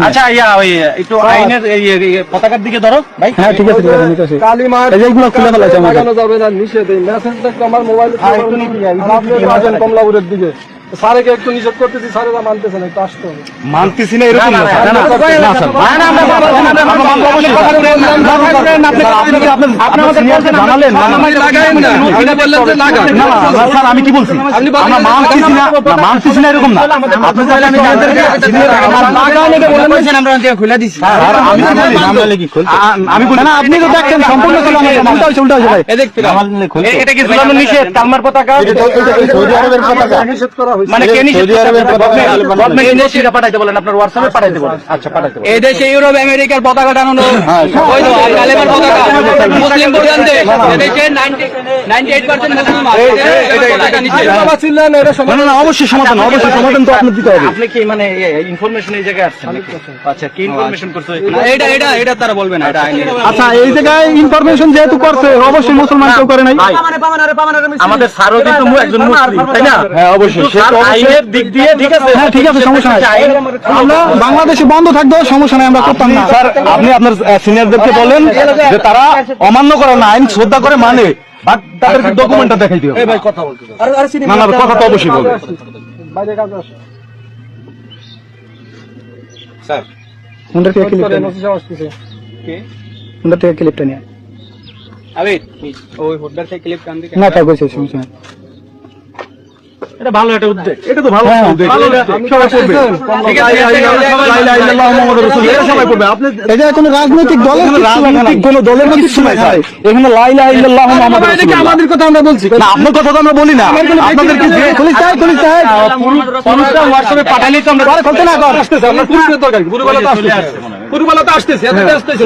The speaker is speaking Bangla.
আচ্ছা ওই একটু আইনের পতাকার দিকে ধরো ভাই। হ্যাঁ ঠিক আছে এইগুলো খুলে ফেলাইছে যাবে না নিষেধ মেসেজটা আমার মোবাইলে কমলাপুরের দিকে স্যারকে একটু নিষেধ করতেছি, স্যারেরা মানতেছে না, একটু আসতে হবে। মানতেছি না এরকম আমি কি বলছি মানতেছি না এরকম না। আমি বলি না, আপনি তো দেখছেন সম্পূর্ণ উল্টা হয়েছে ভাই। এটা কি ঝুলানো নিষেধ? কালমার পতাকা সৌদি আরবের পতাকা নিষেধ করা হয়েছে। মানে কে নিষেধ? গভর্নমেন্ট ইন্ডাস্ট্রিটা পাঠাইতে বলেন, আপনার হোয়াটসঅ্যাপে পাঠাইতে বলেন। আচ্ছা পাঠাইতে বলেন। এই দেশে ইউরোপ আমেরিকার পতাকা টানানো বৈধ, আর তালেবান পতাকা মুসলিম প্রধান দেশ। এদেশে 98% মুসলিম আছে, পতাকা নিষেধ। না অবশ্যই সমাধান, অবশ্যই সমাধান তো আপনি দিতে হবে। আপনি কি মানে ইনফরমেশন এই জায়গায় আসছেন? আচ্ছা কি ইনফরমেশন করতে? এটা তারা বলবে না, এটা আইনি। আচ্ছা এই জায়গায় ইনফরমেশন যেহেতু করছে অবশ্যই মুসলমান কেউ করে নাই। আমাদের স্যারও কিন্তু একজন মুসলিম, তাই না? হ্যাঁ অবশ্যই আইনের দিক দিয়ে ঠিক আছে। হ্যাঁ ঠিক আছে, সমস্যা নাই। আমরা বাংলাদেশে বন্ধ থাকতো সমস্যা নাই, আমরা করতাম না। স্যার আপনি আপনার সিনিয়রদেরকে বলেন যে তারা অমান্য করে না, আইন শ্রদ্ধা করে মানে, বাট তাদেরকে ডকুমেন্টটা দেখাই দিও। ভাই কথা বলতে না না কথা তো অবশ্যই বলবে। বাইরে কাজ আসে স্যার কোনটা থেকে ক্লিপটা নথি আসতেছে কে কোনটা থেকে ক্লিপটা নিয়ে আবে ওই হোল্ডার থেকে ক্লিপ টান দিকে না তা কইছে সমস্যা নাই। এটা ভালো একটা উদ্যোগ। এটা তো ভালো উদ্যোগ, সবাই করবে। ঠিক আছে, লা ইলাহা ইল্লাল্লাহ মুহাম্মাদুর রাসূলুল্লাহ, এটা সবাই করবে। আপনি এটা কোনো রাজনৈতিক দলের কোনো দলের কিছু নাই স্যার। এখানে লা ইলাহা ইল্লাল্লাহ মুহাম্মাদুর রাসূলুল্লাহ। আমাদের কথা আমরা বলছি না, আপনার কথা তো আমরা বলি না। আপনাদের কি পুলিশ চাই পুরুষরা হোয়াটসঅ্যাপে পাঠালেই তো আমরা আরে করতে না কর। আসতেছে, আপনার পুরুষের দরকার কি? পুরুবেলা তো আসতেছে, পুরুবেলা তো আসতেছে, এত আসতেছে